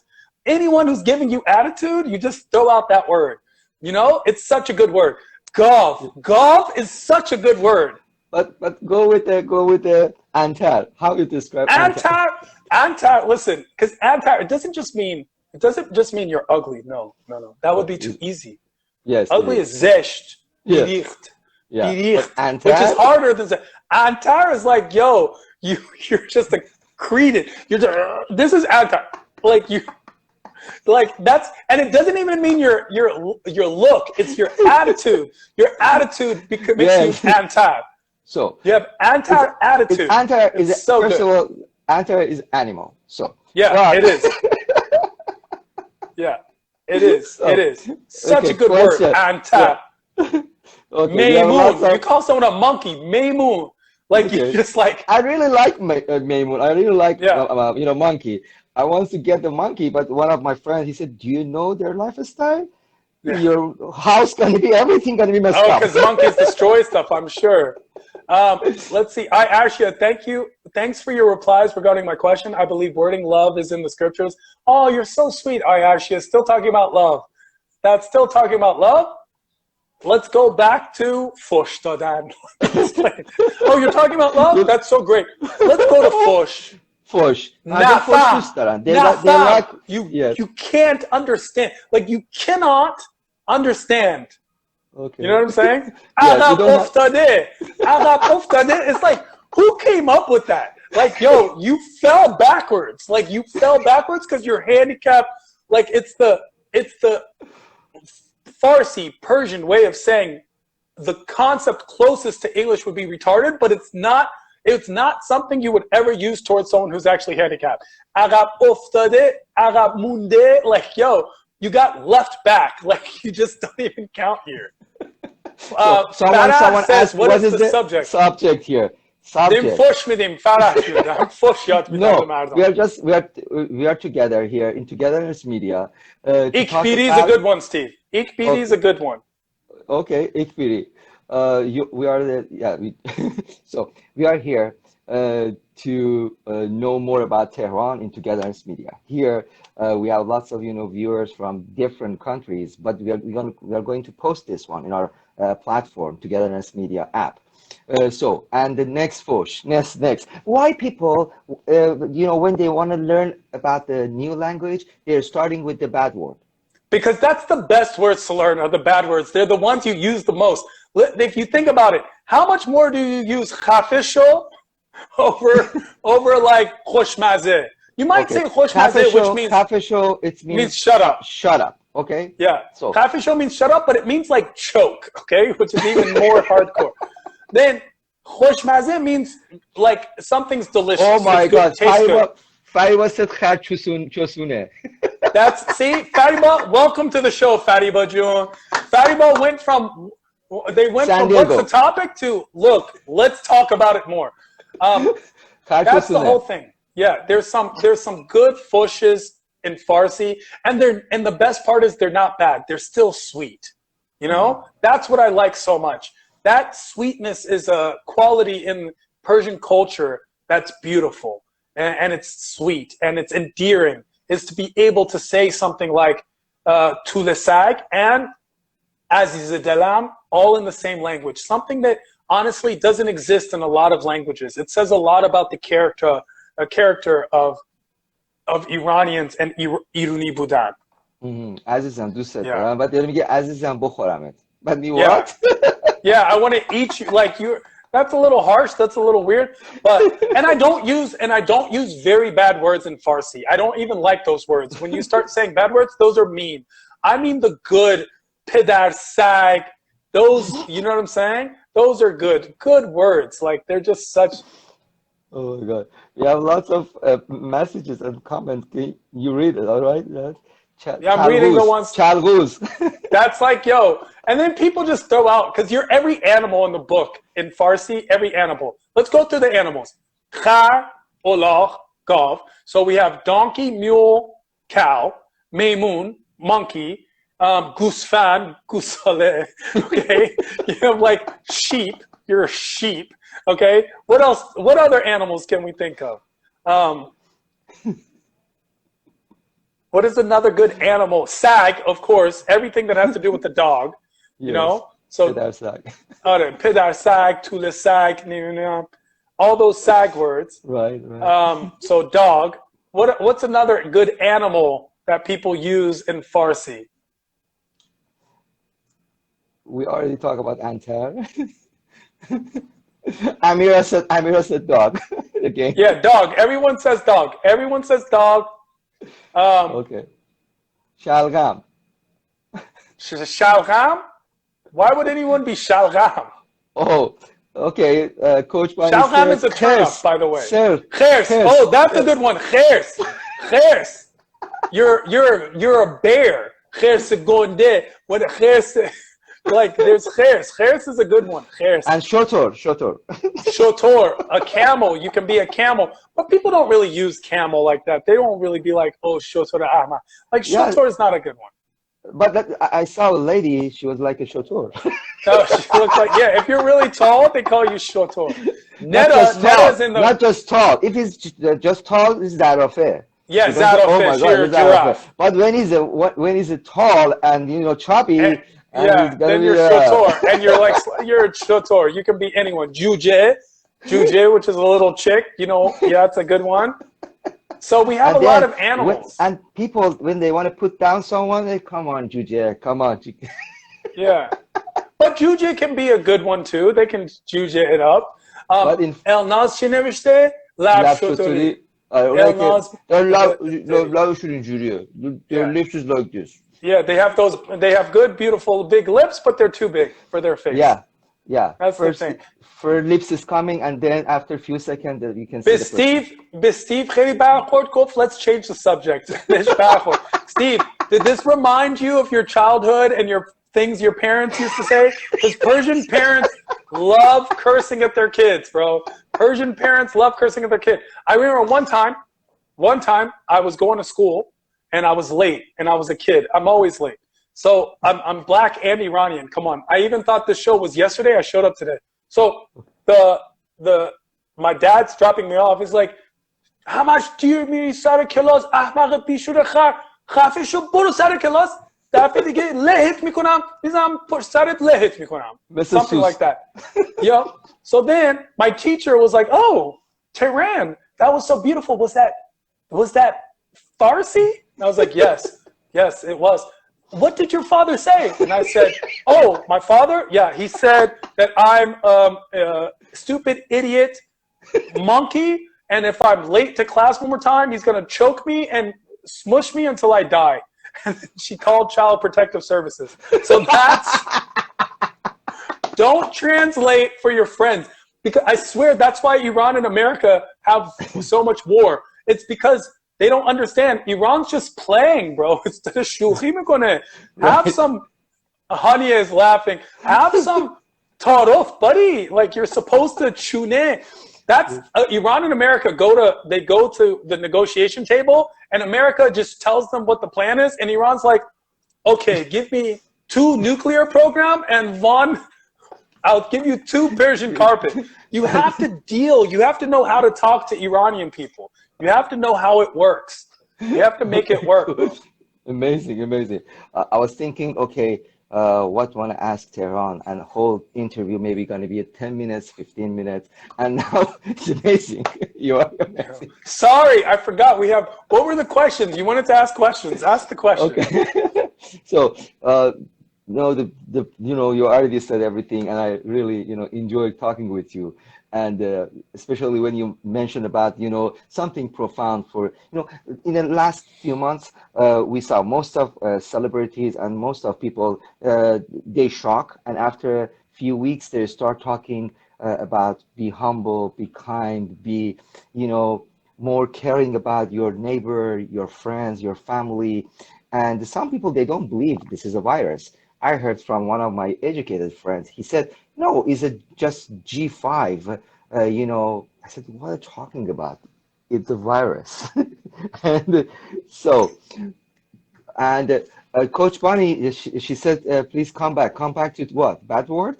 Anyone who's giving you attitude, you just throw out that word. You know, it's such a good word. Gov. Gov is such a good word. But go with the antar. How you describe antar? Antar, listen, because antar, it doesn't just mean you're ugly. No. That would be too easy. Yes. Ugly is zesht. Biricht. Biricht. Which is harder than zesht. Antar is like, yo, you're just a cretin. You're just, this is antar. Like you, like that's, and it doesn't even mean your look. It's your attitude. Your attitude makes you antar. So you have antar attitude. Antar is so first good. of all, antar is animal. So yeah, it is. Yeah, it is. So, it is such a good question. word. Antar. Yeah. Maymoon. You call someone a monkey. Maymoon. Like you just like. I really like Maymoon. I really like monkey. I want to get the monkey, but one of my friends, he said, "Do you know their lifestyle? Yeah. Your house gonna be everything gonna be messed up." Oh, because monkeys destroy stuff. I'm sure. Let's see. Arshia, thank you. Thanks for your replies regarding my question. I believe wording love is in the scriptures. Oh, you're so sweet, Arshia. Still talking about love. That's still talking about love. Let's go back to Fush Dadan. Oh, you're talking about love? That's so great. Let's go to Fush. Fush. You can't understand. Like you cannot understand. Okay. You know what I'm saying? It's like, who came up with that? Like, yo, you fell backwards. Like you fell backwards because you're handicapped. Like it's the Farsi, Persian way of saying the concept closest to English would be retarded, but it's not something you would ever use towards someone who's actually handicapped. Agab uftade, agab munde, like, yo, you got left back. Like, you just don't even count here. Someone asked, what is the subject? Subject here. Subject. No, we are together here in Togetherness Media. Ikbiri is a good one, Steve. Ikbiri is a good one. Okay, Ikbiri. So we are here to know more about Tehran in Togetherness Media. Here we have lots of viewers from different countries, but we are going to post this one in our platform, Togetherness Media app. And the next next. Why people, when they want to learn about the new language, they're starting with the bad word? Because that's the best words to learn are the bad words. They're the ones you use the most. If you think about it, how much more do you use khafisho over like khoshmaze? You might say khoshmaze, which means khafisho. It means shut up. Shut up. Okay. Yeah. So khafisho means shut up, but it means like choke. Okay, which is even more hardcore. Then khoshmaze means like something's delicious. Oh my God! Fariba said chosune. That's see, Fariba. Welcome to the show, Fariba June. Fariba went from what's the topic to look. Let's talk about it more. That's the whole thing. Yeah, there's some good fushes in Farsi, and the best part is they're not bad. They're still sweet. You know, that's what I like so much. That sweetness is a quality in Persian culture that's beautiful, and it's sweet and it's endearing. Is to be able to say something like "tulesag" and "aziz dalam" all in the same language. Something that honestly doesn't exist in a lot of languages. It says a lot about the character of Iranians and Iruni Budan. Azizam دوست دارم. بعد داره میگه عزیزم بخورمت. بعد میگه what? Yeah, I want to eat you like you. That's a little harsh. That's a little weird. But and I don't use very bad words in Farsi. I don't even like those words. When you start saying bad words, those are mean. I mean the good pidar sag. Those, you know what I'm saying? Those are good words. Like they're just such. Oh my God. We have lots of messages and comments. Can you read it, all right? Yeah, I'm reading the ones. Chalguz. That's like, yo. And then people just throw out, because you're every animal in the book, in Farsi, every animal. Let's go through the animals. Khar, olah, gav. So we have donkey, mule, cow, maymun, monkey, gusfan, gusale, okay? You have like sheep. You're a sheep, okay? What else? What other animals can we think of? What is another good animal? Sag, of course. Everything that has to do with the dog, you know? So Pidar sag. Pidar sag, tule sag, all those sag words. Right. So dog. What's another good animal that people use in Farsi? We already talked about antar. Amir said dog. Again. Yeah, dog. Everyone says dog. Everyone says dog. Okay. Shalgam. Shalgam? Why would anyone be shalgam? Oh, okay. Coach Bani Shalgam says, is a turn up, by the way. Khers. Oh, that's a good one. Khers. You're a bear. Khers gonde. When khers, like there's khers. Khers is a good one. Khers. And shotor. Shotor, a camel. You can be a camel. But people don't really use camel like that. They don't really be like, oh, shotor ahma. Like shotor is not a good one. But I saw a lady, she was like a shotor. No, she looks like, yeah, if you're really tall, they call you shotor. Neta's in the... Not just tall. If it's just tall, it's Zarafe. Yeah, Zarafe, oh my God, you're a giraffe. But when he's tall and, you know, chubby... yeah, then you're shotor, and you're a shotor. You can be anyone. Juje, which is a little chick, you know, yeah, that's a good one. So we have a lot of animals. And people, when they want to put down someone, they come on, Juje, come on. Yeah. But Juje can be a good one too. They can Juje it up. El Naz Chinevishte, Lab Shotori. Their lips is like this. Yeah, they have good, beautiful, big lips, but they're too big for their face. Yeah. That's the thing. For lips is coming, and then after a few seconds, you can see Steve, let's change the subject. Steve, did this remind you of your childhood and your things your parents used to say? Because Persian parents love cursing at their kids, bro. Persian parents love cursing at their kids. I remember one time I was going to school, and I was late, and I was a kid. I'm always late. So I'm black and Iranian. Come on. I even thought this show was yesterday. I showed up today. So my dad's dropping me off. He's like, how much do you mean sar kilos? Ahmaq bishur khar. Khafe sho baro sar kilos. Dafe dige lehit mikonam. Mizam push saret lehit mikonam. Something like that. Yeah. So then my teacher was like, oh, Tehran, that was so beautiful. Was that Farsi? And I was like, yes, it was. What did your father say? And I said, oh, my father? Yeah, he said that I'm a stupid idiot monkey, and if I'm late to class one more time, he's going to choke me and smush me until I die. And she called Child Protective Services. So don't translate for your friends. Because I swear that's why Iran and America have so much war. It's because they don't understand. Iran's just playing, bro. It's the shukhim. Have some. Hania is laughing. Have some taruf, buddy. Like you're supposed to chune. That's Iran and America go to the negotiation table, and America just tells them what the plan is, and Iran's like, okay, give me 2 nuclear program and 1. I'll give you 2 Persian carpet. You have to deal. You have to know how to talk to Iranian people. You have to know how it works. You have to make it work. Amazing. I was thinking, okay, what want to ask Tehran, and whole interview maybe going to be 10 minutes, 15 minutes, and now it's amazing. You are amazing. Sorry, I forgot. What were the questions? You wanted to ask questions. Ask the question. Okay. So No, you already said everything, and I really, enjoyed talking with you. And especially when you mentioned about, something profound for, in the last few months, we saw most of celebrities and most of people, they shock, and after a few weeks, they start talking about be humble, be kind, be, more caring about your neighbor, your friends, your family. And some people, they don't believe this is a virus. I heard from one of my educated friends. He said, "No, is it just G5?" I said, "What are you talking about? It's a virus." And so, and Coach Bonnie, she said, "Please come back. Come back to what? Bad word?"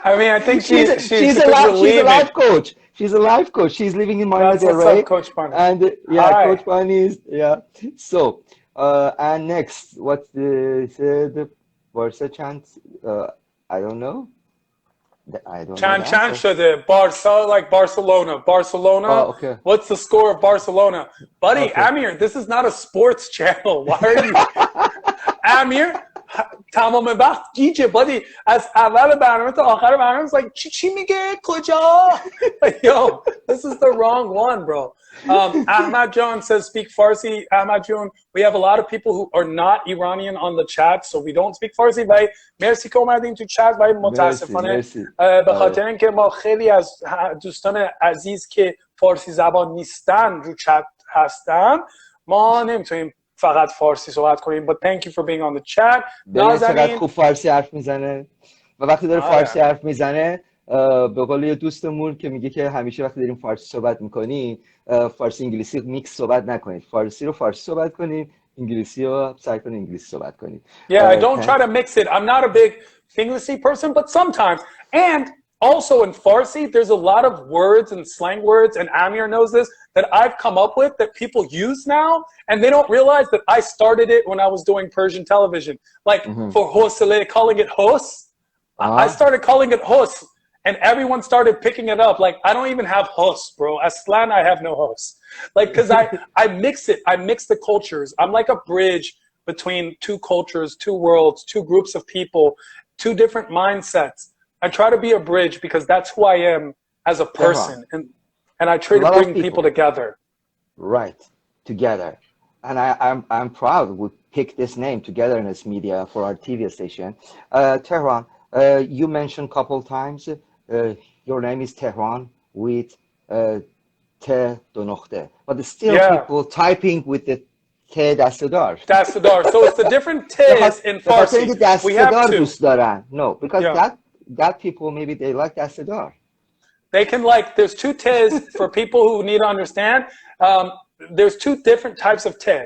I mean, I think She's she's a life coach. She's a life coach. She's living in Marina That's Del what's Rey. up, Coach Bunny. And yeah, Hi. Coach Bunny is, yeah. So, and next, what said Barca chant? I don't know. I don't know Chan the Chan answer. Shade. Barca like Barcelona. Oh, Barcelona. okay. What's the score of Barcelona? Buddy, Okay. Amir, this is not a sports channel. Why are you Amir تمام وقت گیجه بادی از اول برنامه تا آخر برنامه like چی میگه کجا like, yo this is the wrong one bro. Ahmad John says speak Farsi. Ahmad John, we have a lot of people who are not Iranian on the chat so we don't speak Farsi ولی مرسی که اومدین تو چت ولی متاسفانه مرسی. به خاطر اینکه ما خیلی از دوستان عزیز که فارسی زبان نیستن رو چت هستن ما نمیتونیم فقط فارسی صحبت کنیم but thank you for being on the chat. ببین چقدر خوب فارسی حرف میزنه و وقتی داره فارسی حرف میزنه به قول یه دوستمون که میگه که همیشه وقتی داریم فارسی صحبت میکنیم فارسی انگلیسی میکس صحبت نکنید فارسی رو فارسی صحبت کنید انگلیسی رو سعی کنید انگلیسی صحبت کنید. Yeah, I don't try to mix it. I'm not a big English person but sometimes and also in Farsi there's a lot of words and slang words and Amir knows this that I've come up with that people use now and they don't realize that I started it when I was doing Persian television. Like for hosele, calling it hos. I started calling it hos and everyone started picking it up. Like I don't even have hos, bro. Aslan, I have no hos. Like because I mix it. I mix the cultures. I'm like a bridge between two cultures, two worlds, two groups of people, two different mindsets. I try to be a bridge because that's who I am as a person. And I try to bring people together. Right, together. And I'm proud we picked this name, Togetherness Media, for our TV station. Tehran, you mentioned a couple times your name is Tehran with Te do noqte, but still people typing with the Te dastedar. Dastedar. So it's the different T's in Farsi. We have to. No, because that people maybe they like dastedar. They can like, there's two T's for people who need to understand. There's two different types of Te.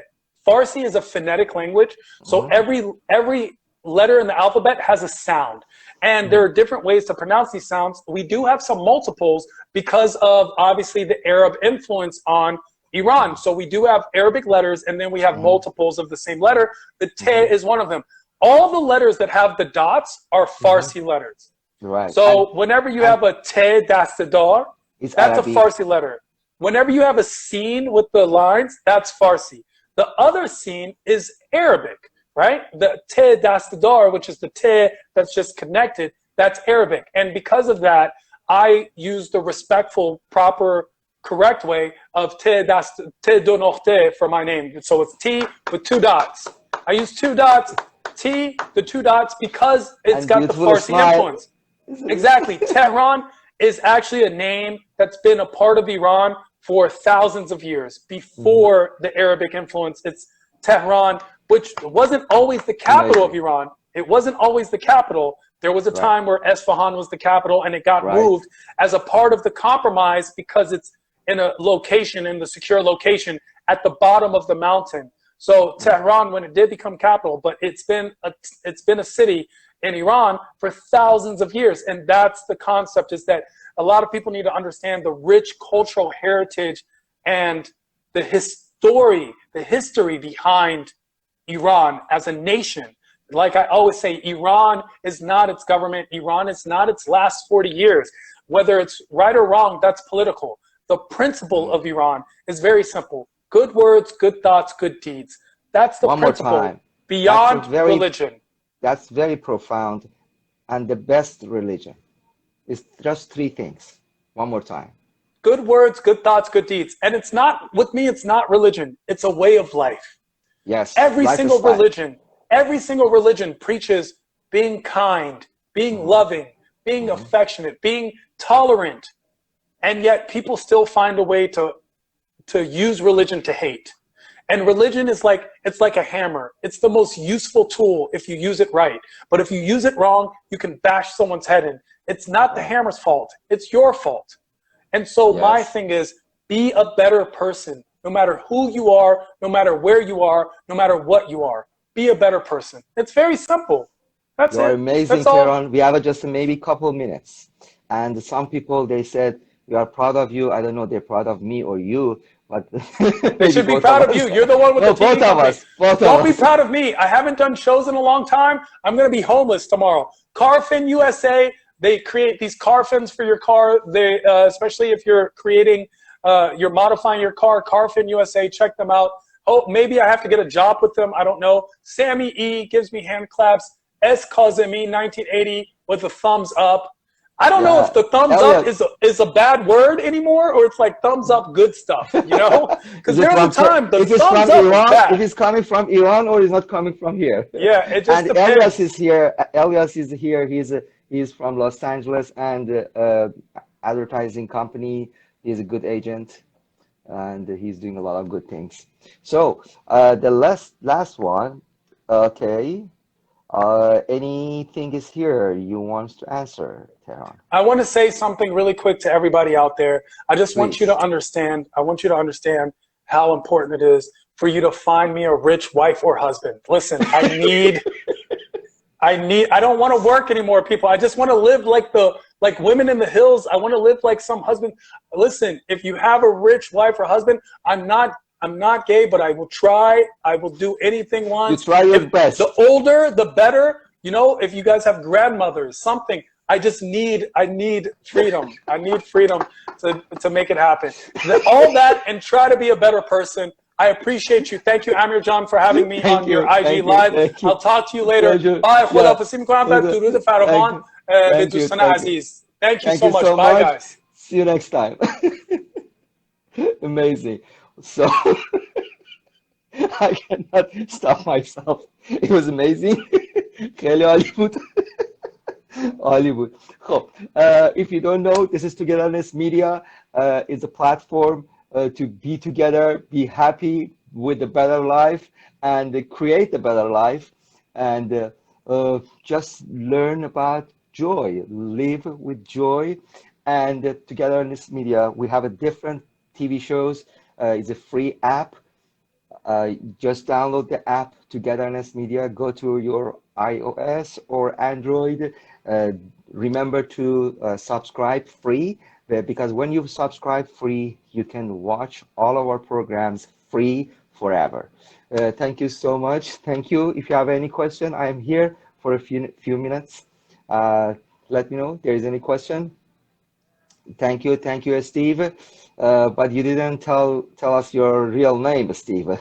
Farsi is a phonetic language, so every letter in the alphabet has a sound. And there are different ways to pronounce these sounds. We do have some multiples because of obviously the Arab influence on Iran. So we do have Arabic letters and then we have multiples of the same letter. The Te is one of them. All the letters that have the dots are Farsi letters. Right. So whenever you have a Te dastedar, that's a Farsi letter. Whenever you have a scene with the lines, that's Farsi. The other scene is Arabic, right? The Te dastedar, which is the Te that's just connected, that's Arabic. And because of that, I use the respectful, proper, correct way of Te do noqte for my name. So it's T with two dots. I use two dots, T, the two dots, because it's got the Farsi influence. Exactly. Tehran is actually a name that's been a part of Iran for thousands of years. Before the Arabic influence, it's Tehran, which wasn't always the capital of Iran. It wasn't always the capital. There was a time where Esfahan was the capital and it got moved as a part of the compromise because it's in a location, in the secure location at the bottom of the mountain. So Tehran, when it did become capital, but it's been a city in Iran for thousands of years. And that's the concept, is that a lot of people need to understand the rich cultural heritage and the history behind Iran as a nation. Like I always say, Iran is not its government. Iran is not its last 40 years. Whether it's right or wrong, that's political. The principle of Iran is very simple. Good words, good thoughts, good deeds. That's the principle beyond religion. That's very profound. And the best religion is just three things. One more time. Good words, good thoughts, good deeds. And it's not, with me, it's not religion. It's a way of life. Yes, Every single lifestyle. religion preaches being kind, being loving, being affectionate, being tolerant. And yet people still find a way to use religion to hate. And religion is like, it's like a hammer. It's the most useful tool if you use it right. But if you use it wrong, you can bash someone's head in. It's not the hammer's fault. It's your fault. And so my thing is, be a better person. No matter who you are, no matter where you are, no matter what you are. Be a better person. It's very simple. That's You're it. amazing, That's all. Tehran. We have just maybe couple minutes. And some people, they said, we are proud of you. I don't know, they're proud of me or you, but They should be proud of you. You're the one with the TV both of company. us. Both Don't of be us. proud of me. I haven't done shows in a long time. I'm going to be homeless tomorrow. Carfin USA, they create these car fins for your car. They, especially if you're creating, you're modifying your car. Carfin USA, check them out. Oh, maybe I have to get a job with them. I don't know. Sammy E gives me hand claps. S Kazemi 1980 with a thumbs up. I don't know if the thumbs up is a bad word anymore, or it's like thumbs up good stuff, you know? Because there was a time the thumbs up was bad. If it's coming from Iran or is not coming from here. Yeah, it just and depends. Elias is here. Elias is here. He's from Los Angeles and advertising company. He's a good agent, and he's doing a lot of good things. So the last one, okay. Anything is here you want to answer, Tehran? I want to say something really quick to everybody out there. I just want you to understand. I want you to understand how important it is for you to find me a rich wife or husband. Listen, I don't want to work anymore, people. I just want to live like women in the hills. I want to live like some husband. Listen, if you have a rich wife or husband, I'm not gay, but I will try. I will do anything once. You try your best. The older, the better. You know, if you guys have grandmothers, something. I need freedom. I need freedom to make it happen. All that and try to be a better person. I appreciate you. Thank you, Amir John, for having me on your IG Live. I'll talk to you later. Bye. Thank you so much. Bye, guys. See you next time. Amazing. So I cannot stop myself. It was amazing. خیلی عالی بود. عالی بود. خب, if you don't know, this is Togetherness Media. It's a platform to be together, be happy with a better life, and create a better life, and just learn about joy, live with joy. And Togetherness Media, we have a different TV shows. It's a free app. Just download the app Togetherness Media. Go to your iOS or Android. Remember to subscribe free, because when you subscribe free, you can watch all of our programs free forever. Thank you so much. Thank you. If you have any question, I am here for a few minutes. Let me know if there is any question. Thank you, Steve. But you didn't tell us your real name, Steve.